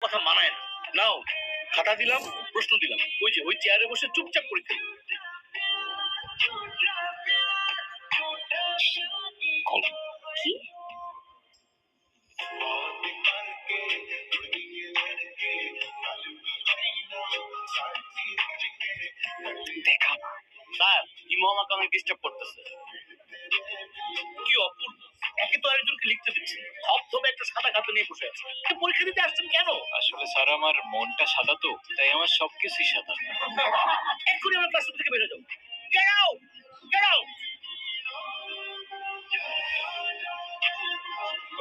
কথা মানায় না। নাও, খাতা দিলাম, প্রশ্ন দিলাম, ওই যে ওই চেয়ারে বসে চুপচাপ পরীক্ষা দিও। কি? দেখা স্যার, ইমো আমাকে অনেক ডিস্টার্ব করতেছে। কি অপূর্ব, একে তো আরেকজনকে লিখতে দিচ্ছে, ধবধবে একটা সাদা খাতা নিয়ে বসে আছে। তো পরীক্ষা দিতে আসছেন কেন? আসলে স্যার আমার মনটা সাদা তো, তাই আমার সবকিছুই সাদা। এক্ষুনি আমার ক্লাসরুম থেকে বেরো যাও। Get out! Get out!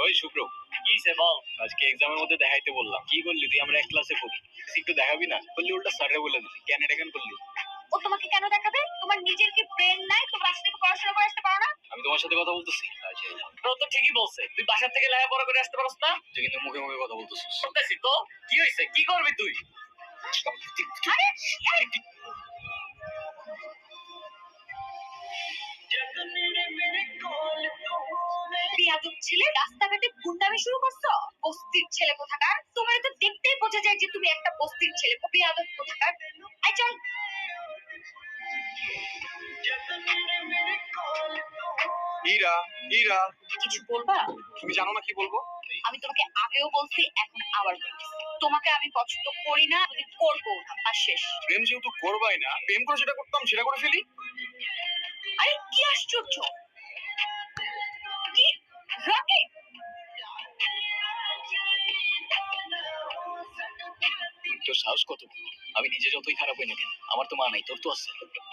ওই শুভ্র, কি সে বল? আজকে এক্সামের মধ্যে দেখাইতে বললাম, কি করলি তুই? আমরা এক ক্লাসে পড়ি, একটু দেখাবি না? বললি উল্টা স্যারে বলে দিলি, কেন এটা কেন করলি? ও তোমাকে কেন দেখাবে? তোমার নিজের কি ব্রেন নাই? তোমরা আসলে কি পড়াশোনা করে আসতে পারো না? আমি তোমার সাথে কথা বলতেছি। ও তো ঠিকই বলছে, তুই বাসা থেকে লেখাপড়া করে আসতে পারছ না। তুই কিন্তু মুখে মুখে কথা বলতেছিস। শুনতেছি তো, কি হয়েছে? কি করবি তুই? আরে বেয়াদব ছেলে, রাস্তাঘাটে গুন্ডামি শুরু করছো? বস্তির ছেলে কোথাকার। তোমার তো দেখতেই বোঝা যায় যে তুমি একটা বস্তির ছেলে। বেয়াদব কোথাকার। আই চল। হীরা, হীরা, কিছু বলবা? তুমি জানো না কি বলবো? আমি তোমাকে আগেও বলছি, এখন আবার বলছি, তোমাকে আমি পছন্দ করি না, আমি করবো না, আর শেষ। প্রেম যেহেতু করবাই না, প্রেম করে যেটা করতাম সেটা করে ফেলি। আরে কি আশ্চর্য! কি রকি? তোর সাহস কত? আমি নিজে যতই খারাপ হই না কেন, আমার তো মা নাই, তোর তো আছে।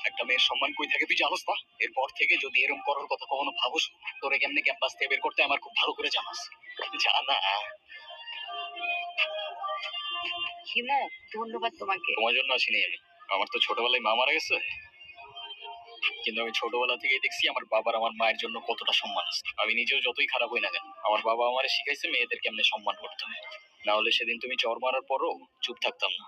একটা মেয়ের সম্মান কই থাকে তুই জানোস না? এরপর থেকে যদি এরকম করার কথা কখনো ভাবোস, তোরে কেমনে ক্যাম্পাস থেকে বের করতে আমার খুব ভালো করে জানাস। জানা। হিমু, ধন্যবাদ তোমাকে। তোমার জন্য আসিনি আমি, আমার তো ছোটবেলায় মা মারা গেছে, কিন্তু আমি ছোটবেলা থেকেই দেখছি আমার বাবার আমার মায়ের জন্য কতটা সম্মান আছে। আমি নিজেও যতই খারাপ হই না কেন, আমার বাবা আমারে শিখাইছে মেয়েদের কেমনে সম্মান করতে হয়। না হলে সেদিন তুমি চর মারার পরও চুপ থাকতাম না।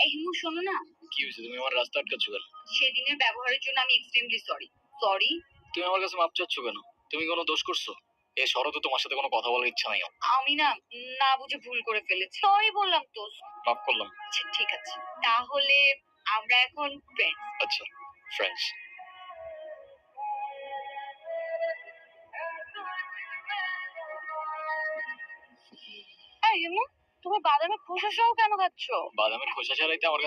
এই হিমু, শোনো না। কি হয়েছে? তুমি আমার রাস্তা আটকাচ্ছ কেন? সেদিনের ব্যবহারের জন্য আমি এক্সট্রিমলি সরি। সরি। তুমি আমার কাছে মাপ চাচ্ছ কেন? তুমি কোনো দোষ করছো? এই শরতে তোমার সাথে কোনো কথা বলার ইচ্ছা নাই আমার। আমি না, না বুঝে ভুল করে ফেলেছি। সরি বললাম তো। মাফ করলাম। আচ্ছা, ঠিক আছে, তাহলে আমরা এখন ফ্রেন্ডস। আচ্ছা, ফ্রেন্ডস। এই হিমু, তুমি বাদামের খোসা সহ কেন খাচ্ছ? বাদামের খোসা ছাড়াইতে আমার